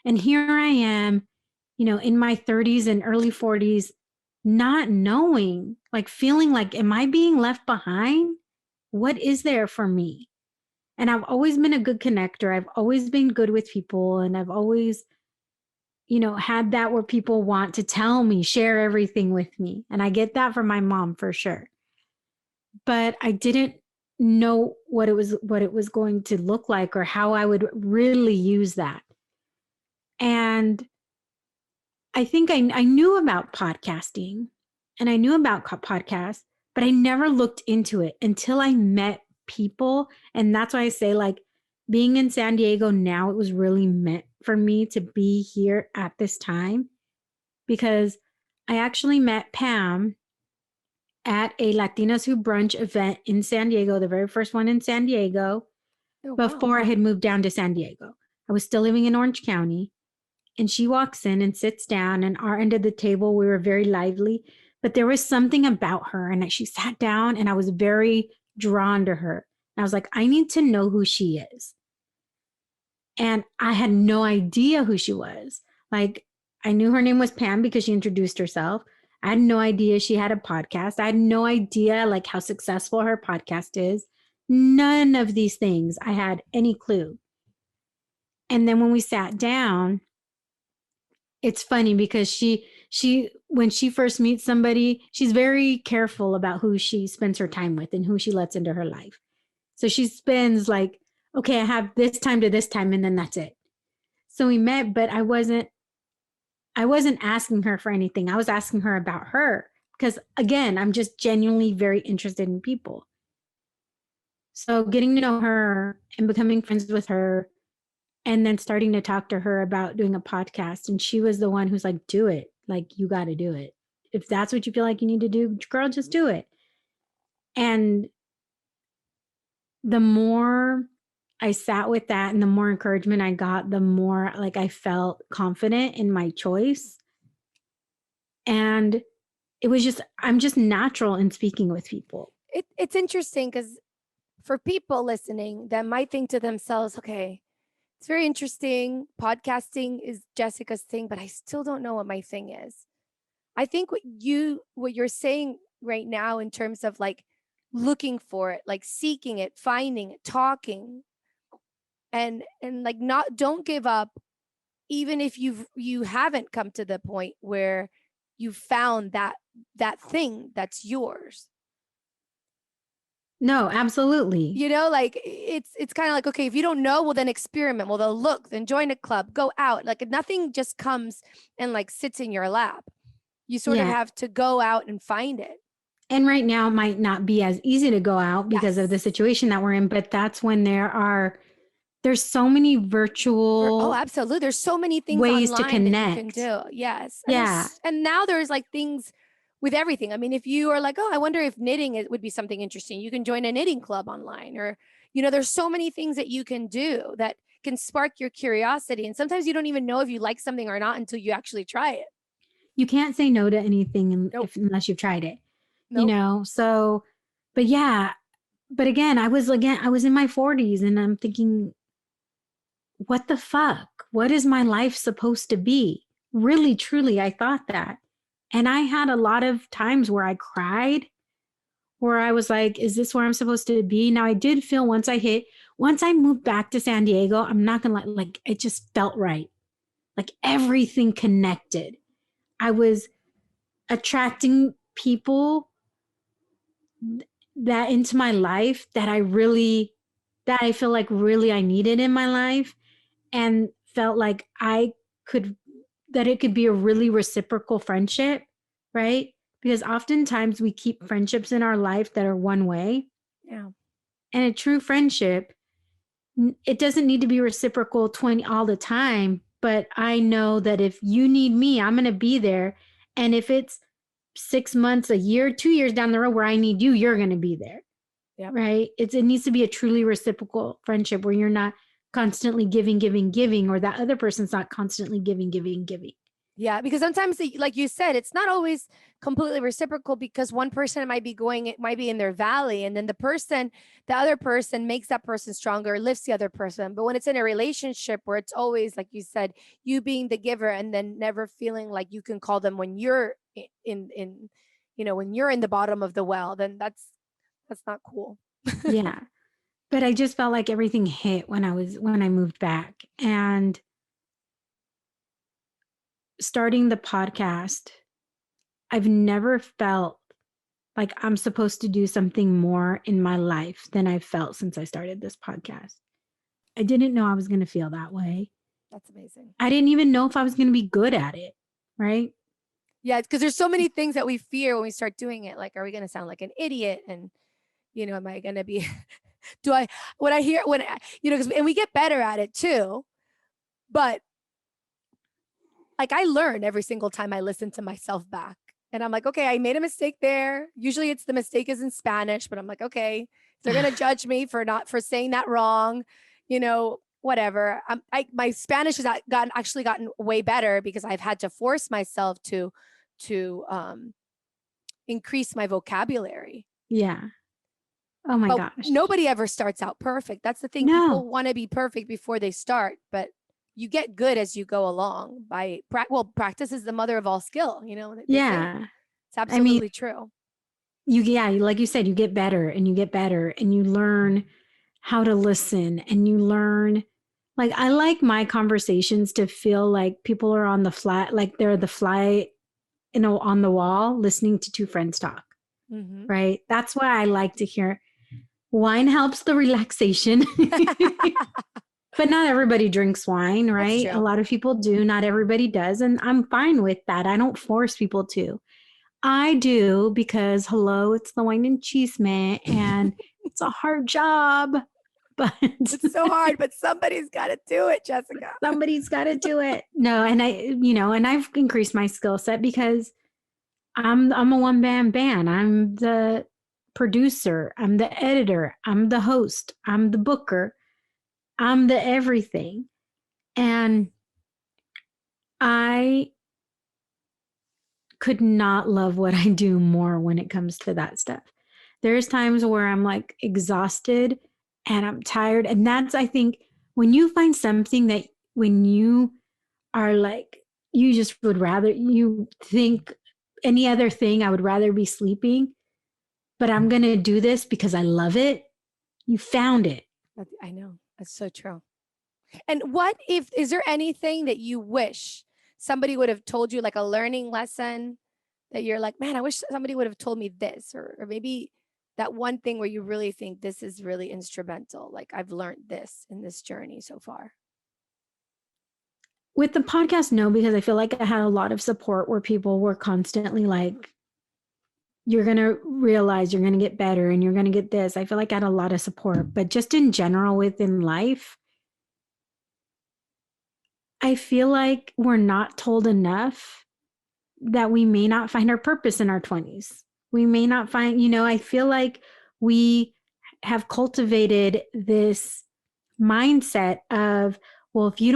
And here I am, in my 30s and early 40s, not knowing, like feeling like, am I being left behind? What is there for me? And I've always been a good connector. I've always been good with people. And I've always, had that where people want to tell me, share everything with me. And I get that from my mom for sure. But I didn't know what it was going to look like or how I would really use that. And I think I knew about podcasting and I knew about podcasts, but I never looked into it until I met people. And that's why I say, like, being in San Diego now, it was really meant for me to be here at this time, because I actually met Pam at a Latinas Who Brunch event in San Diego, the very first one in San Diego, before I had moved down to San Diego. I was still living in Orange County. And she walks in and sits down, and our end of the table, we were very lively, but there was something about her. And she sat down and I was very drawn to her. And I was like, I need to know who she is. And I had no idea who she was. Like, I knew her name was Pam because she introduced herself. I had no idea she had a podcast. I had no idea like how successful her podcast is. None of these things I had any clue. And then when we sat down, it's funny because she when she first meets somebody, she's very careful about who she spends her time with and who she lets into her life. So she spends like, okay, I have this time to this time, and then that's it. So we met, but I wasn't asking her for anything. I was asking her about her because, again, I'm just genuinely very interested in people. So getting to know her and becoming friends with her, and then starting to talk to her about doing a podcast. And she was the one who's like, do it. Like, you got to do it. If that's what you feel like you need to do, girl, just do it. And the more I sat with that and the more encouragement I got, the more like I felt confident in my choice. And it was just, I'm just natural in speaking with people. It's interesting because for people listening that might think to themselves, okay, it's very interesting. Podcasting is Jessica's thing, but I still don't know what my thing is. I think what you're saying right now in terms of like looking for it, like seeking it, finding it, talking, and like don't give up, even if you haven't come to the point where you found that thing that's yours. No, absolutely. You know, like it's kind of like, okay, if you don't know, well then experiment, well they'll look, then join a club, go out. Like nothing just comes and like sits in your lap. You sort of have to go out and find it. And right now it might not be as easy to go out because of the situation that we're in, but that's when there's so many virtual absolutely, there's so many things ways online to connect. that you can do. Yes. Yeah. And now there's like things with everything. I mean, if you are like, oh, I wonder if knitting would be something interesting, you can join a knitting club online, or, you know, there's so many things that you can do that can spark your curiosity. And sometimes you don't even know if you like something or not until you actually try it. You can't say no to anything unless you've tried it, you know? So, but yeah, but again, I was in my 40s and I'm thinking, what the fuck? What is my life supposed to be? Really, truly, I thought that. And I had a lot of times where I cried, where I was like, is this where I'm supposed to be? Now, I did feel once I moved back to San Diego, I'm not going to like, it just felt right. Like everything connected. I was attracting people that into my life that I feel like really I needed in my life, and felt like that it could be a really reciprocal friendship, right? Because oftentimes we keep friendships in our life that are one way. Yeah. And a true friendship, it doesn't need to be reciprocal 20 all the time, but I know that if you need me, I'm going to be there. And if it's 6 months, a year, 2 years down the road where I need you, you're going to be there. Yep. Right? It needs to be a truly reciprocal friendship where you're not constantly giving, or that other person's not constantly giving. Yeah, because sometimes, like you said, it's not always completely reciprocal, because one person might be in their valley, and then the other person makes that person stronger, lifts the other person. But when it's in a relationship where it's always, like you said, you being the giver and then never feeling like you can call them when you're in when you're in the bottom of the well, then that's not cool. Yeah. But I just felt like everything hit when I moved back, and starting the podcast, I've never felt like I'm supposed to do something more in my life than I've felt since I started this podcast. I didn't know I was going to feel that way. That's amazing. I didn't even know if I was going to be good at it. Right. Yeah, because there's so many things that we fear when we start doing it. Like, are we going to sound like an idiot? And, am I going to be, when I hear, and we get better at it too. But like, I learn every single time I listen to myself back. And I'm like, okay, I made a mistake there. Usually it's the mistake is in Spanish, but I'm like, okay, they're going to judge me for saying that wrong, whatever. My Spanish has gotten way better because I've had to force myself to increase my vocabulary. Yeah. Oh my gosh. Nobody ever starts out perfect. That's the thing. No. People want to be perfect before they start, but you get good as you go along practice is the mother of all skill, Yeah. It's absolutely true. Like you said, you get better and you get better and you learn how to listen and you learn. Like, I like my conversations to feel like people are on the fly, like they're the fly, on the wall listening to two friends talk. Mm-hmm. Right. That's why I like to hear. Wine helps the relaxation. But not everybody drinks wine, right? A lot of people do. Not everybody does. And I'm fine with that. I don't force people to. I do because, hello, it's the wine and chisme, and it's a hard job. But it's so hard, but somebody's got to do it, Jessica. Somebody's got to do it. No, and and I've increased my skill set because I'm a one-man band. I'm the producer. I'm the editor. I'm the host. I'm the booker. I'm the everything. And I could not love what I do more when it comes to that stuff. There's times where I'm like exhausted and I'm tired. And that's, I think, when you find something that when you are like, you just would rather, you think any other thing, I would rather be sleeping, but I'm going to do this because I love it. You found it. I know. That's so true. And is there anything that you wish somebody would have told you, like a learning lesson that you're like, man, I wish somebody would have told me this, or maybe that one thing where you really think this is really instrumental. Like, I've learned this in this journey so far. With the podcast, no, because I feel like I had a lot of support where people were constantly like, you're going to realize you're going to get better and you're going to get this. I feel like I had a lot of support, but just in general within life, I feel like we're not told enough that we may not find our purpose in our 20s. We may not find, I feel like we have cultivated this mindset of, well, if you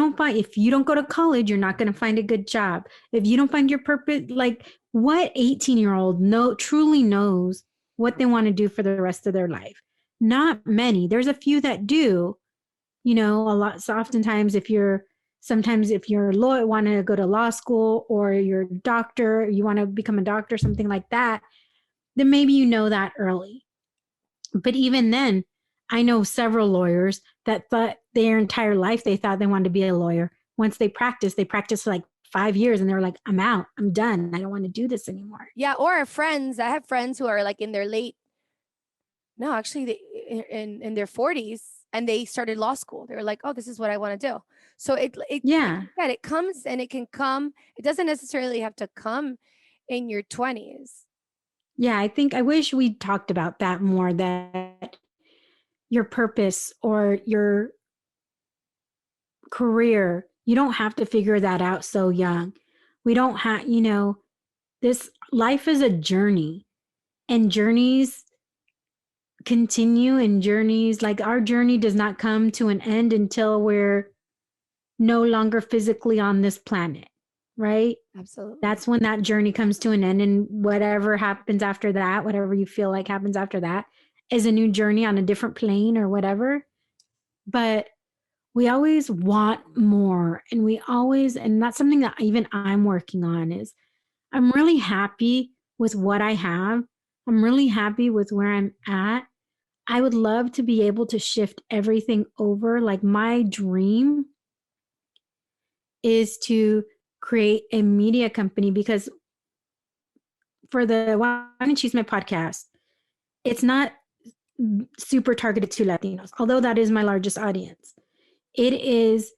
don't go to college, you're not going to find a good job. If you don't find your purpose, like, what 18-year-old truly knows what they want to do for the rest of their life? Not many. There's a few that do, a lot. So oftentimes if you're a lawyer, want to go to law school, or you're a doctor, you want to become a doctor, something like that, then maybe that early. But even then, I know several lawyers that thought their entire life they thought they wanted to be a lawyer. Once they practiced like 5 years and they were like, I'm out, I'm done. I don't want to do this anymore. Yeah. Or I have friends who are like in their in their 40s, and they started law school. They were like, oh, this is what I want to do. So it comes, and it can come. It doesn't necessarily have to come in your 20s. Yeah, I wish we talked about that more, that your purpose or your career, you don't have to figure that out so young. We don't have, this life is a journey, and journeys continue, and journeys, like our journey does not come to an end until we're no longer physically on this planet, right? Absolutely. That's when that journey comes to an end, and whatever happens after that, whatever you feel like happens after that, is a new journey on a different plane or whatever. But we always want more, and that's something that even I'm working on. Is I'm really happy with what I have. I'm really happy with where I'm at. I would love to be able to shift everything over. Like, my dream is to create a media company, because for the Wine and Chisme podcast, it's not super targeted to Latinos, although that is my largest audience. It is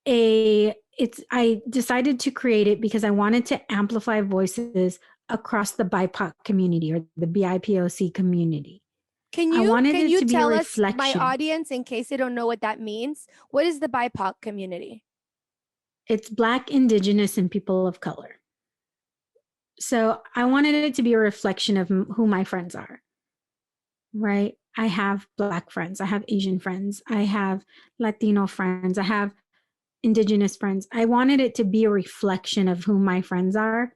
I decided to create it because I wanted to amplify voices across the BIPOC community or the BIPOC community. Can I you wanted it to be a tell us, my reflection. audience, in case they don't know what that means, what is the BIPOC community? It's Black, Indigenous, and people of color. So I wanted it to be a reflection of who my friends are, right? I have Black friends, I have Asian friends, I have Latino friends, I have Indigenous friends. I wanted it to be a reflection of who my friends are.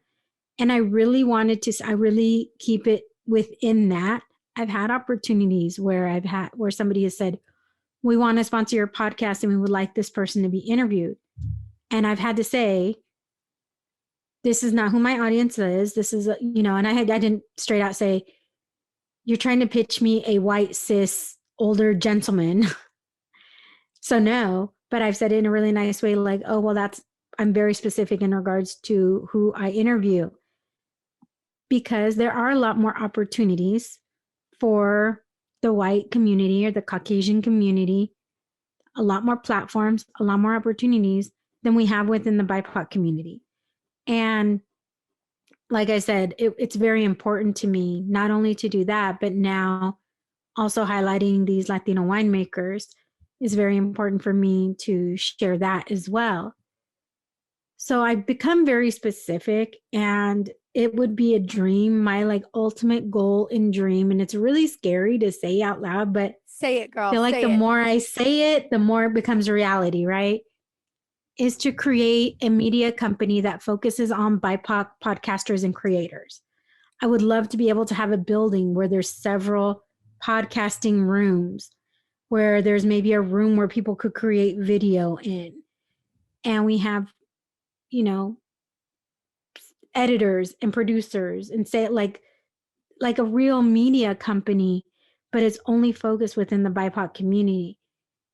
And I really keep it within that. I've had opportunities where somebody has said, we want to sponsor your podcast and we would like this person to be interviewed. And I've had to say, this is not who my audience is. This is, and I didn't straight out say, you're trying to pitch me a white, cis, older gentleman. So no, but I've said it in a really nice way, like, oh, well, I'm very specific in regards to who I interview. Because there are a lot more opportunities for the white community or the Caucasian community, a lot more platforms, a lot more opportunities than we have within the BIPOC community. And like I said, it's very important to me not only to do that, but now also highlighting these Latino winemakers is very important for me to share that as well. So I've become very specific, and it would be a dream, my like ultimate goal and dream. And it's really scary to say out loud, but say it, girl. I feel like the more I say it, the more it becomes reality, right? Is to create a media company that focuses on BIPOC podcasters and creators. I would love to be able to have a building where there's several podcasting rooms, where there's maybe a room where people could create video in. And we have, editors and producers, and say it like a real media company, but it's only focused within the BIPOC community.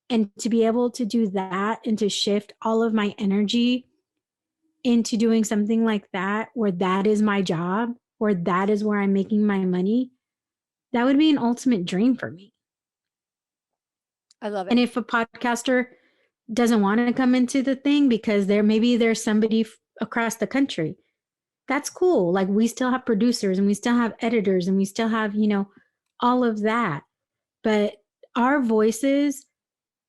And to be able to do that and to shift all of my energy into doing something like that, where that is my job, or that is where I'm making my money, that would be an ultimate dream for me. I love it. And if a podcaster doesn't want to come into the thing because there's somebody across the country, that's cool. Like, we still have producers and we still have editors and we still have, all of that. But our voices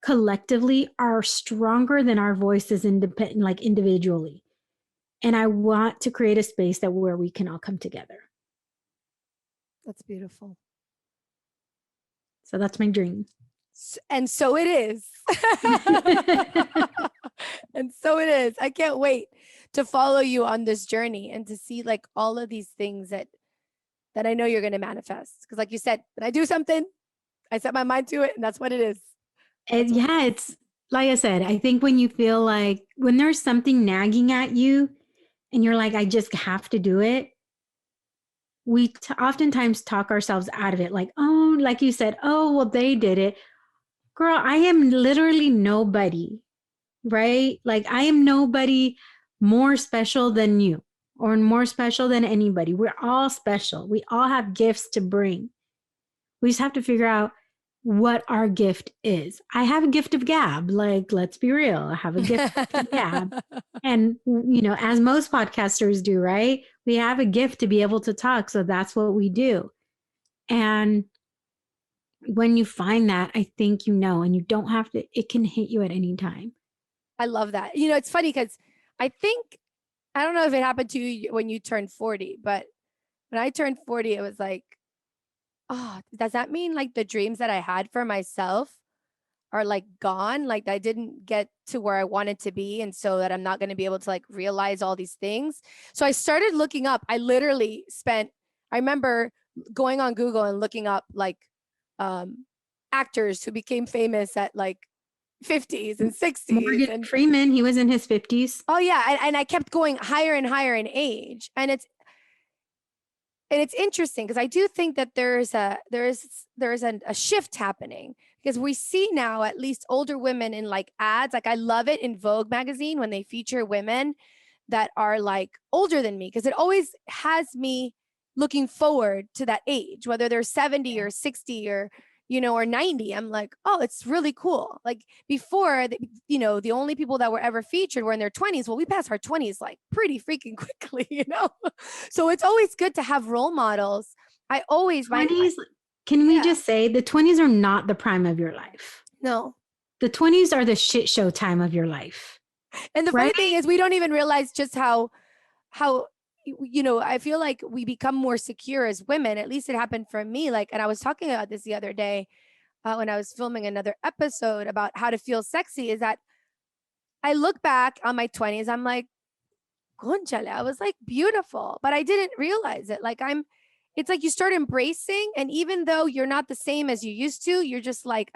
collectively are stronger than our voices individually. And I want to create a space where we can all come together. That's beautiful. So that's my dream. And so it is. And so it is. I can't wait to follow you on this journey and to see like all of these things that I know you're going to manifest. Because like you said, when I do something, I set my mind to it, and that's what it is. It's like I said, I think when you feel like when there's something nagging at you and you're like, I just have to do it, we oftentimes talk ourselves out of it. Like, oh, like you said, oh, well, they did it. Girl, I am literally nobody, right? Like, I am nobody more special than you or more special than anybody. We're all special. We all have gifts to bring. We just have to figure out what our gift is. I have a gift of gab. Like, let's be real. I have a gift of gab. And, as most podcasters do, right? We have a gift to be able to talk. So that's what we do. And when you find that, I think, and you don't have to, it can hit you at any time. I love that. It's funny because I don't know if it happened to you when you turned 40, but when I turned 40, it was like, oh, does that mean like the dreams that I had for myself are like gone? Like, I didn't get to where I wanted to be. And so that I'm not going to be able to like realize all these things. So I started looking up. I remember going on Google and looking up like actors who became famous at like 50s and 60s. Morgan Freeman, he was in his 50s. Oh yeah. And I kept going higher and higher in age. And it's interesting because I do think that there is a shift happening, because we see now at least older women in like ads. Like, I love it in Vogue magazine when they feature women that are like older than me, because it always has me looking forward to that age, whether they're 70 or 60 or or 90, I'm like, oh, it's really cool. Like before, the only people that were ever featured were in their 20s. Well, we passed our 20s like pretty freaking quickly. So it's always good to have role models. I always, 20s, can we just say the 20s are not the prime of your life? No. The 20s are the shit show time of your life. And the funny thing is we don't even realize just how, I feel like we become more secure as women. At least it happened for me. Like, and I was talking about this the other day when I was filming another episode about how to feel sexy, is that I look back on my 20s, I'm like, conchale, I was like beautiful, but I didn't realize it. Like it's like you start embracing, and even though you're not the same as you used to, you're just like,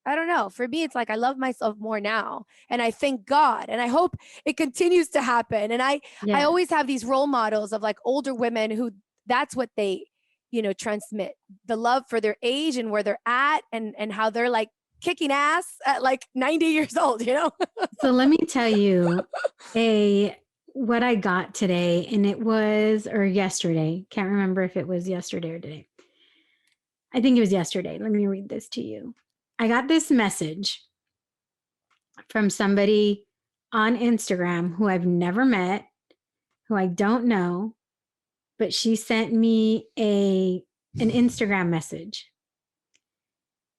I don't know. For me, it's like I love myself more now, and I thank God, and I hope it continues to happen. And I always have these role models of like older women who that's what they, transmit, the love for their age and where they're at, and how they're like kicking ass at like 90 years old. So let me tell you what I got today, and it was, or yesterday. Can't remember if it was yesterday or today. I think it was yesterday. Let me read this to you. I got this message from somebody on Instagram who I've never met, who I don't know, but she sent me an Instagram message.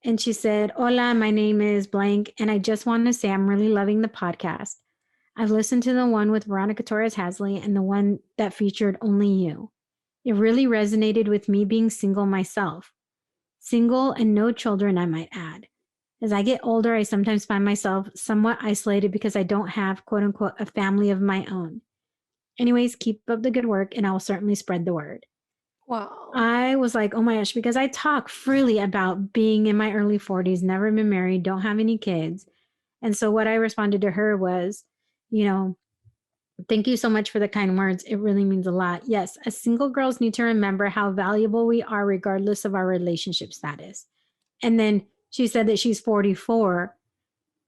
And she said, "Hola, my name is blank, and I just want to say I'm really loving the podcast. I've listened to the one with Veronica Torres Hasley and the one that featured only you. It really resonated with me being single myself. Single and no children, I might add. As I get older, I sometimes find myself somewhat isolated because I don't have, quote unquote, a family of my own. Anyways, keep up the good work and I will certainly spread the word." Wow. I was like, oh my gosh, because I talk freely about being in my early 40s, never been married, don't have any kids. And so what I responded to her was, thank you so much for the kind words. It really means a lot. Yes, as single girls need to remember how valuable we are regardless of our relationship status. And then she said that she's 44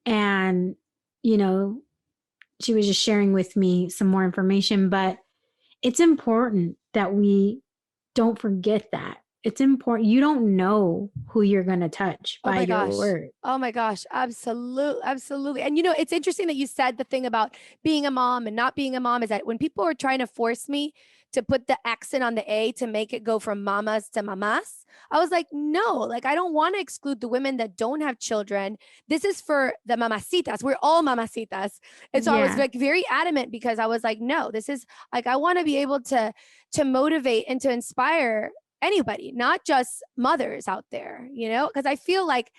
and, she was just sharing with me some more information, but it's important that we don't forget that. It's important. You don't know who you're going to touch by your word. Oh my gosh. Absolutely. Absolutely. And it's interesting that you said the thing about being a mom and not being a mom, is that when people are trying to force me to put the accent on the A to make it go from mamas to mamas, I was like, no, like, I don't want to exclude the women that don't have children. This is for the mamacitas. We're all mamacitas. And so I was like very adamant, because I was like, no, this is like, I want to be able to motivate and to inspire anybody, not just mothers out there, because I feel like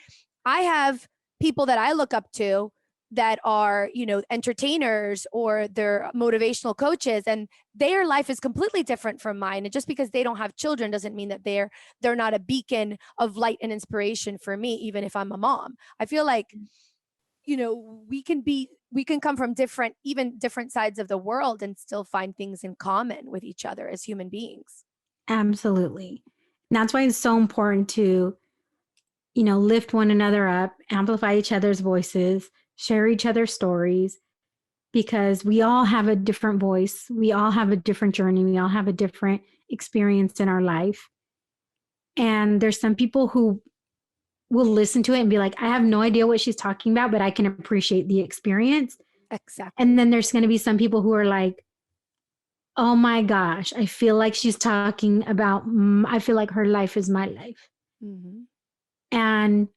I have people that I look up to that are, entertainers, or they're motivational coaches, and their life is completely different from mine. And just because they don't have children doesn't mean that they're not a beacon of light and inspiration for me, even if I'm a mom. I feel like, we can come from different sides of the world and still find things in common with each other as human beings. Absolutely. And that's why it's so important to, lift one another up, amplify each other's voices, share each other's stories, because we all have a different voice. We all have a different journey. We all have a different experience in our life. And there's some people who will listen to it and be like, I have no idea what she's talking about, but I can appreciate the experience. Exactly. And then there's going to be some people who are like, oh my gosh, I feel like she's talking about, I feel like her life is my life. Mm-hmm. And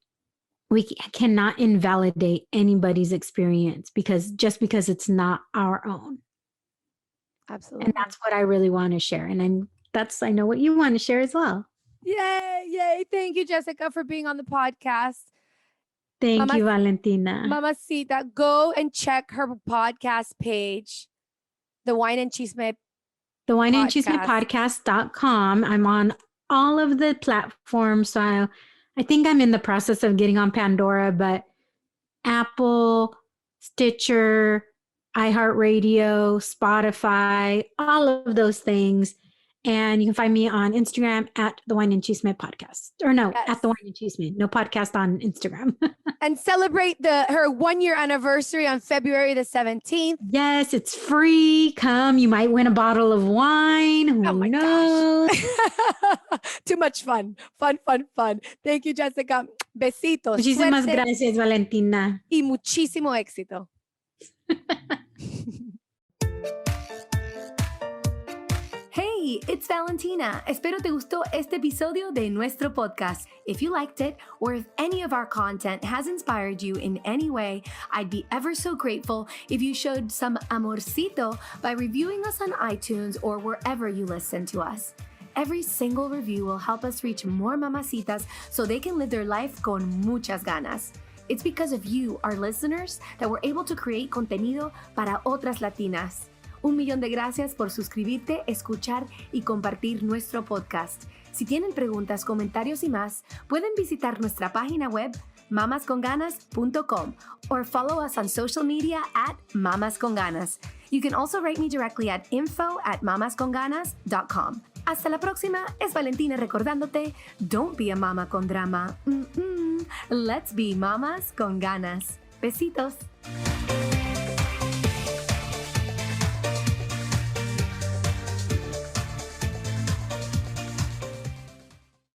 we cannot invalidate anybody's experience because it's not our own. Absolutely. And that's what I really want to share. And I know what you want to share as well. Yay. Thank you, Jessica, for being on the podcast. Thank you, Valentina. Mamacita, go and check her podcast page, the Wine and Chisme. The Wine and Chisme podcast.com. I'm on all of the platforms. So I think I'm in the process of getting on Pandora, but Apple, Stitcher, iHeartRadio, Spotify, all of those things. And you can find me on Instagram at the Wine and Chisme podcast. Or no, Yes. at the Wine and Chisme. No podcast on Instagram. And celebrate her 1-year anniversary on February the 17th. Yes, it's free. Come, you might win a bottle of wine. Who knows? Too much fun. Fun. Thank you, Jessica. Besitos. Muchísimas Suerte gracias, Valentina. y muchísimo éxito. Hey, it's Valentina. Espero te gustó este episodio de nuestro podcast. If you liked it, or if any of our content has inspired you in any way, I'd be ever so grateful if you showed some amorcito by reviewing us on iTunes or wherever you listen to us. Every single review will help us reach more mamacitas so they can live their life con muchas ganas. It's because of you, our listeners, that we're able to create contenido para otras latinas. 1,000,000 de gracias por suscribirte, escuchar y compartir nuestro podcast. Si tienen preguntas, comentarios y más, pueden visitar nuestra página web mamasconganas.com or follow us on social media at mamasconganas. You can also write me directly at info@mamasconganas.com. Hasta la próxima, es Valentina recordándote, don't be a mama con drama. Let's be mamas con ganas. Besitos.